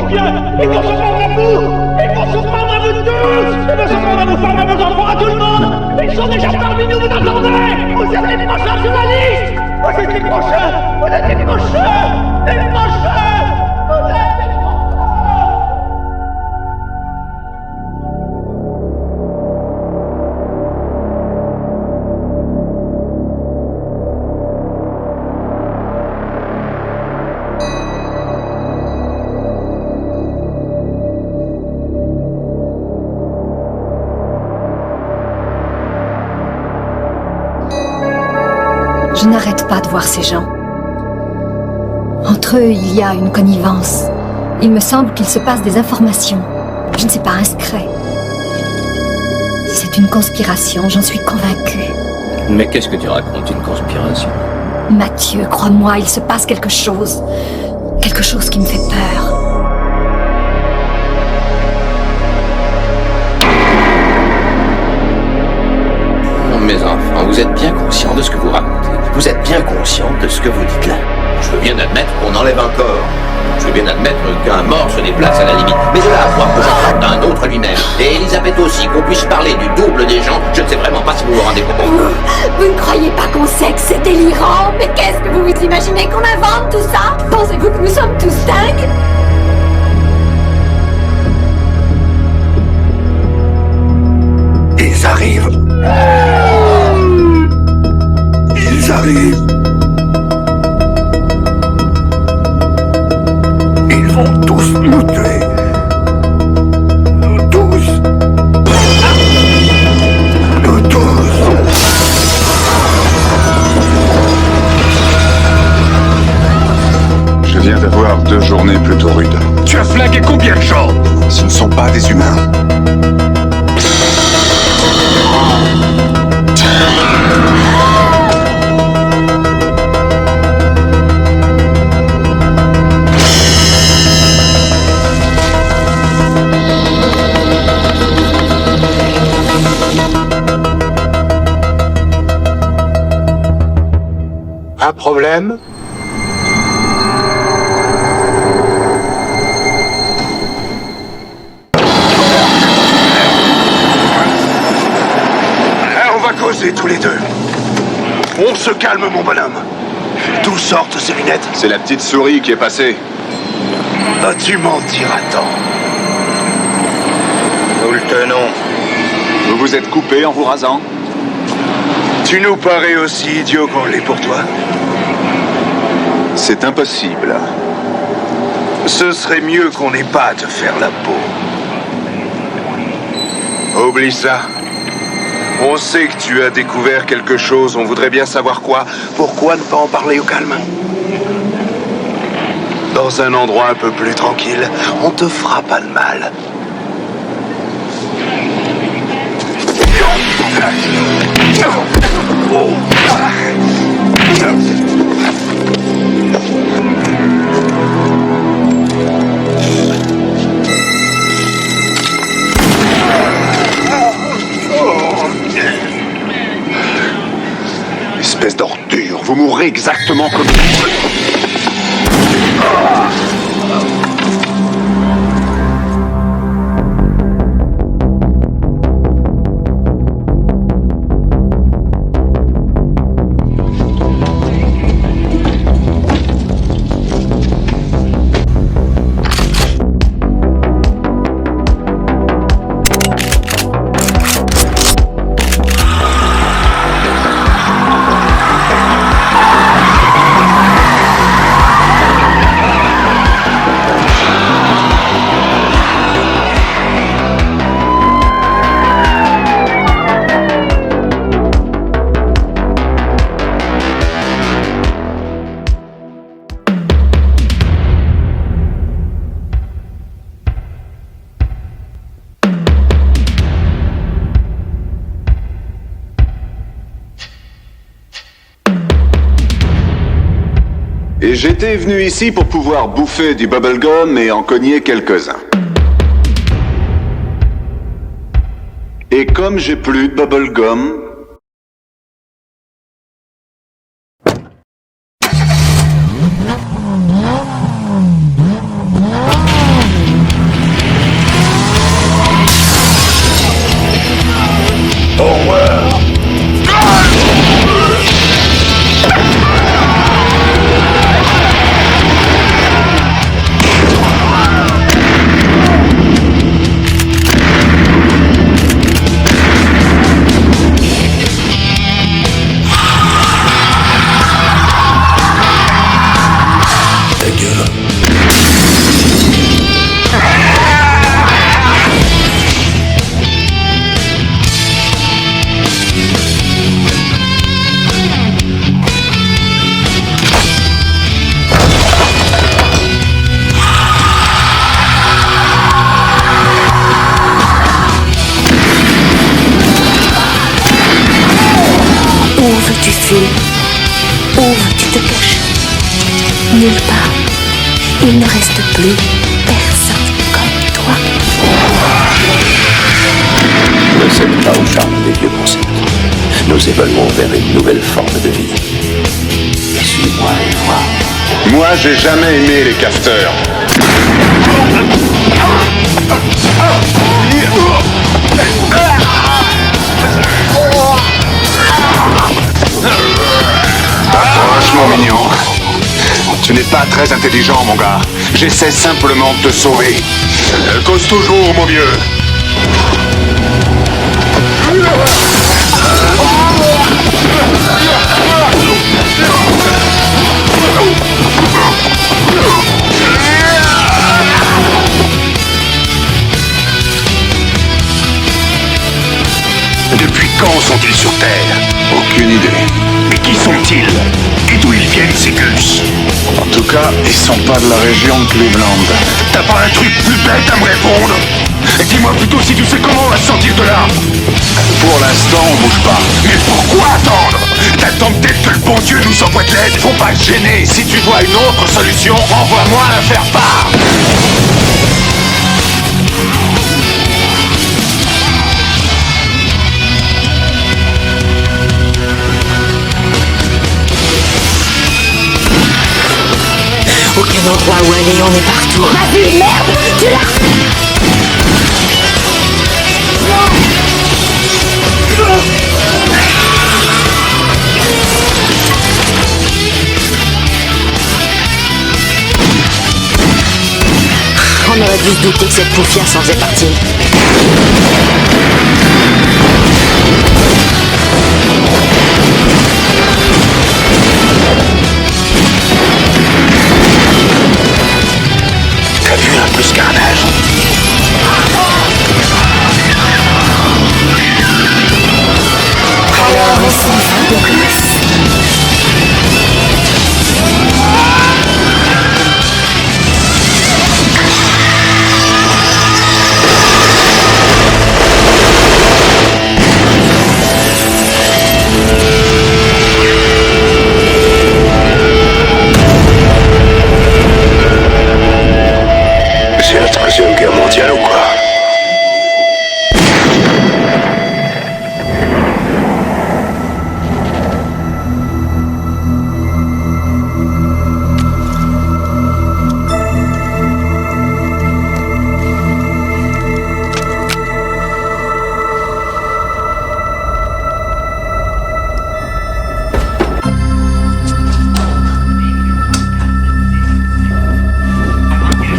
chiens! Ils vont se prendre à vous! Ils vont se prendre à vous tous! Ils vont se prendre à vos femmes, à vos enfants, à tout le monde! Ils sont déjà parmi nous, vous entendez? Vous êtes les prochains journalistes! Vous êtes les prochains! Vous êtes les prochains! Les prochains! Vous êtes les prochains! Je n'arrête pas de voir ces gens. Entre eux, il y a une connivence. Il me semble qu'il se passe des informations. Je ne sais pas, un secret. C'est une conspiration, j'en suis convaincue. Mais qu'est-ce que tu racontes, une conspiration? Mathieu, crois-moi, il se passe quelque chose. Quelque chose qui me fait peur. Mes enfants, vous êtes bien conscients de ce que vous racontez. Vous êtes bien conscients de ce que vous dites là. Je veux bien admettre qu'on enlève un corps. Je veux bien admettre qu'un mort se déplace à la limite. Mais de là à voir que j'en parle d'un autre lui-même, et Elisabeth aussi, qu'on puisse parler du double des gens, je ne sais vraiment pas si vous vous rendez compte. Vous ne croyez pas qu'on sait que c'est délirant? Mais qu'est-ce que vous vous imaginez qu'on invente tout ça? Pensez-vous que nous sommes tous dingues? Ils arrivent. Ils arrivent. Ils vont tous nous tuer. Nous tous. Nous tous. Je viens d'avoir 2 journées plutôt rudes. Tu as flingué combien de gens? Ce ne sont pas des humains. Un problème? On va causer tous les deux. On se calme, mon bonhomme. D'où sortent ces lunettes? C'est la petite souris qui est passée. Ah, tu m'en diras tant. Nous le tenons. Vous vous êtes coupé en vous rasant? Tu nous parais aussi idiot qu'on l'est pour toi? C'est impossible. Ce serait mieux qu'on n'ait pas à te faire la peau. Oublie ça. On sait que tu as découvert quelque chose, on voudrait bien savoir quoi. Pourquoi ne pas en parler au calme? Dans un endroit un peu plus tranquille, on te fera pas de mal. Espèce d'ordure, vous mourrez exactement comme vous. Et j'étais venu ici pour pouvoir bouffer du bubblegum et en cogner quelques-uns. Et comme j'ai plus de bubblegum, pas, il ne reste plus personne comme toi. Ne cède pas au charme des vieux concepts. Nous évoluons vers une nouvelle forme de vie. Suis-moi et vois. Moi, j'ai jamais aimé les casteurs. Approche, mon mignon. Tu n'es pas très intelligent, mon gars. J'essaie simplement de te sauver. Elle cause toujours, mon vieux. Depuis quand sont-ils sur Terre? Aucune idée. Mais qui sont-ils? Et d'où ils viennent, ces gus? En tout cas, ils sont pas de la région de Cleveland. T'as pas un truc plus bête à me répondre? Dis-moi plutôt si tu sais comment on va sortir de là. Pour l'instant, on bouge pas. Mais pourquoi attendre? T'attends peut-être que le bon Dieu nous envoie de l'aide. Faut pas se gêner. Si tu vois une autre solution, envoie-moi la faire part. Aucun endroit où aller, on est partout. Vas-y, merde, tu l'as. On aurait dû se douter que cette poufiasse en faisait partie. T'as vu un peu ce carnage? Alors, on s'en va de classe. C'est la Troisième Guerre mondiale ou quoi?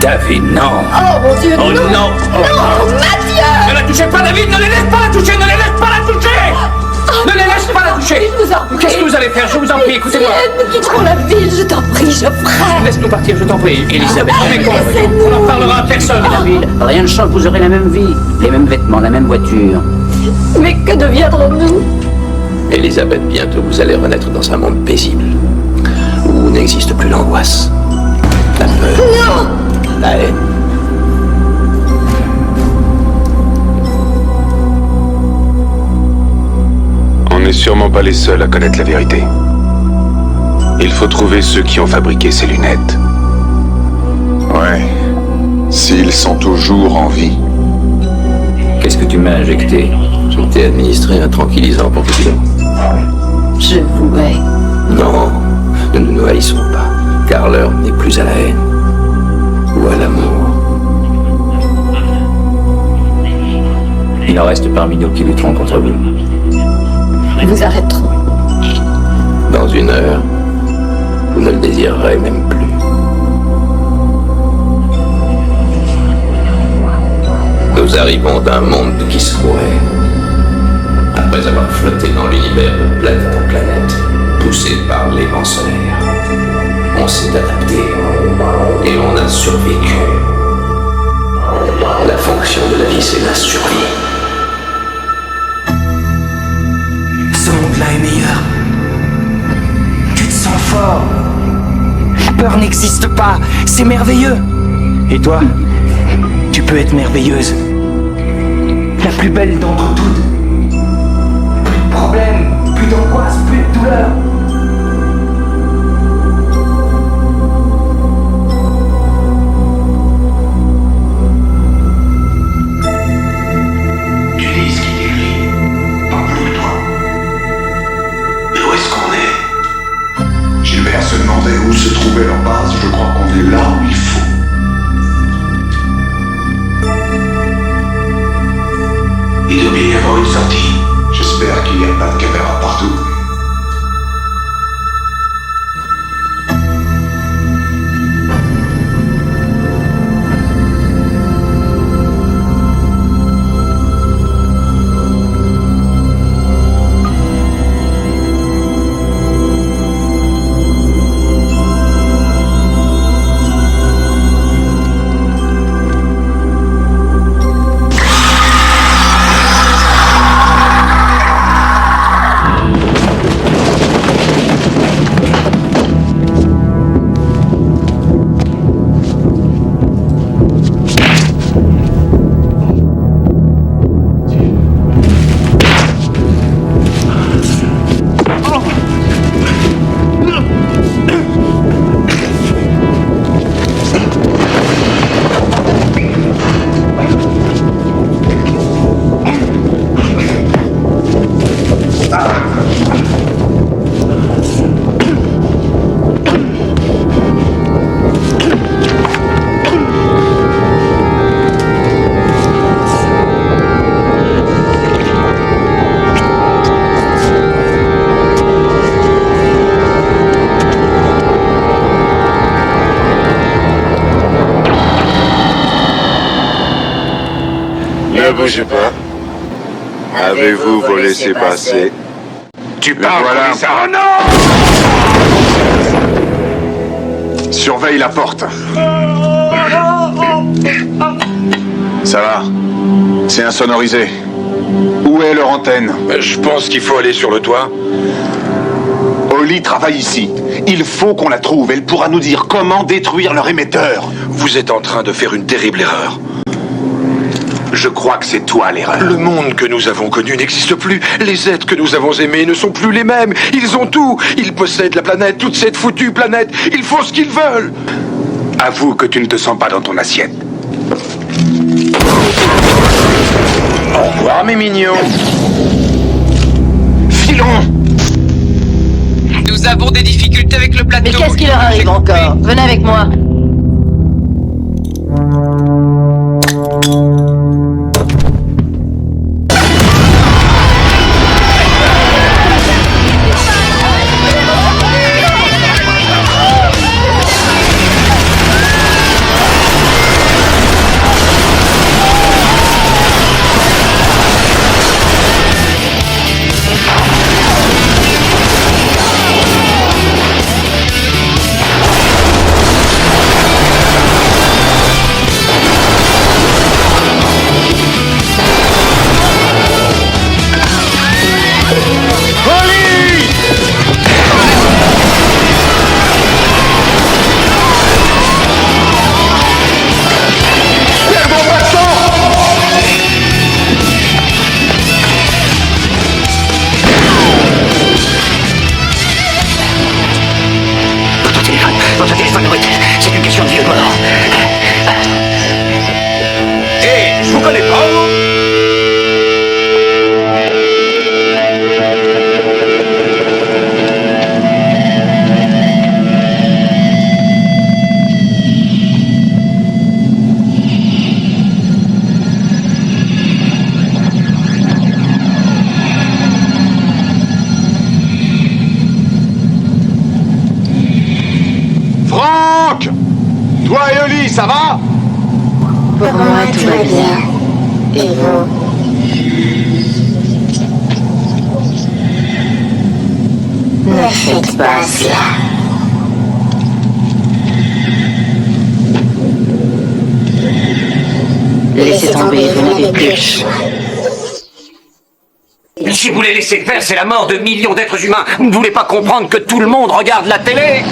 David, non. Oh mon Dieu, Oh non. non. Non, Mathieu. Ne la touchez pas, David. Ne les laisse pas la toucher. Ne les laisse pas la toucher. Ne les laisse pas la toucher. Je vous en prie. Qu'est-ce que vous allez faire? Je vous en prie, écoutez-moi. Nous quitterons la ville, je t'en prie, Geoffrey. Laisse-nous partir, je t'en prie. Elisabeth, on est con. On n'en parlera à personne. David, rien ne change, vous aurez la même vie, les mêmes vêtements, la même voiture. Mais que deviendrons-nous? Elisabeth, bientôt vous allez renaître dans un monde paisible, où n'existe plus l'angoisse, la peur, Non. la haine. On n'est sûrement pas les seuls à connaître la vérité. Il faut trouver ceux qui ont fabriqué ces lunettes. Ouais. S'ils sont toujours en vie. Qu'est-ce que tu m'as injecté? Je t'ai administré un tranquillisant pour que tu dormes. Je vous hais. Non, nous ne nous haïssons pas, car l'heure n'est plus à la haine ou à l'amour. Il en reste parmi nous qui lutteront contre vous. Vous arrêterons. Dans une heure, vous ne le désirerez même plus. Nous arrivons d'un monde qui se pourrait. Après avoir flotté dans l'univers de planète en planète, poussé par les vents solaires, on s'est adapté et on a survécu. La fonction de la vie, c'est la survie. Ce monde-là est meilleur. Tu te sens fort. La peur n'existe pas. C'est merveilleux. Et toi, tu peux être merveilleuse. La plus belle d'entre toutes. Plus de problèmes, plus d'angoisse, plus de douleur. Ne bougez pas. Avez-vous vos laissez-passer? Tu parles voilà. comme ça. Oh non! Surveille la porte. Ça va. C'est insonorisé. Où est leur antenne? Je pense qu'il faut aller sur le toit. Oli travaille ici. Il faut qu'on la trouve. Elle pourra nous dire comment détruire leur émetteur. Vous êtes en train de faire une terrible erreur. Je crois que c'est toi l'erreur. Le monde que nous avons connu n'existe plus. Les êtres que nous avons aimés ne sont plus les mêmes. Ils ont tout. Ils possèdent la planète, toute cette foutue planète. Ils font ce qu'ils veulent. Avoue que tu ne te sens pas dans ton assiette. Au revoir, mes mignons. Filons! Nous avons des difficultés avec le plateau. Mais qu'est-ce qui leur arrive encore? Venez avec moi. Votre téléphone, oui. C'est une question de vie ou de mort. Hé, je vous connais pas, vous? Franck! Toi et Oli, ça va? Pour moi, tout va bien. Et vous? Ne faites pas cela. Laissez tomber, vous n'avez plus le choix. Si vous les laissez faire, c'est la mort de millions d'êtres humains. Vous ne voulez pas comprendre que tout le monde regarde la télé?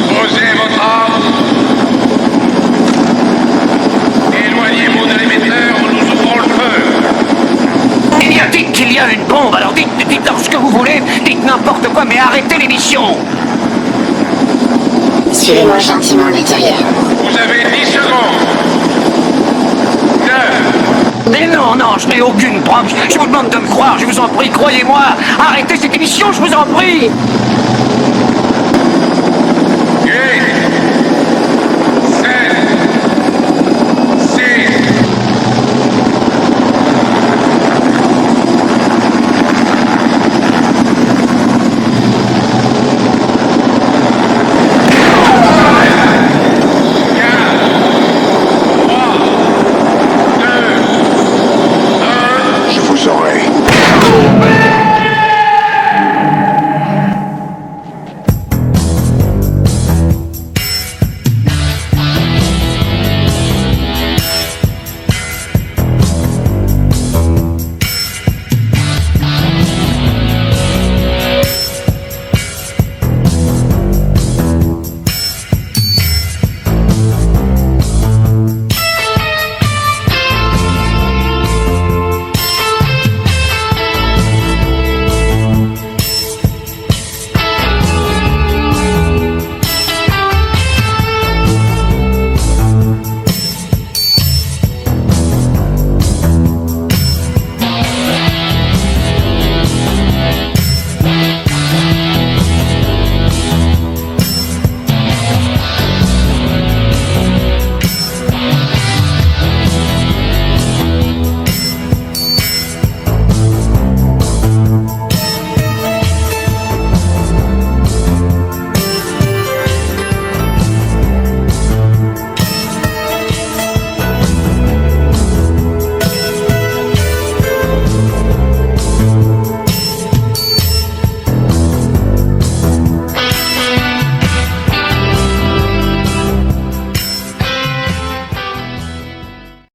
Posez votre arme. Éloignez-vous de l'émetteur ou nous ouvrons le feu. Eh bien, dites qu'il y a une bombe, alors dites alors ce que vous voulez, dites n'importe quoi, mais arrêtez l'émission. Suivez-moi gentiment à l'intérieur. Vous avez 10 secondes. 9. Mais non, je n'ai aucune preuve. Je vous demande de me croire, je vous en prie, croyez-moi. Arrêtez cette émission, je vous en prie.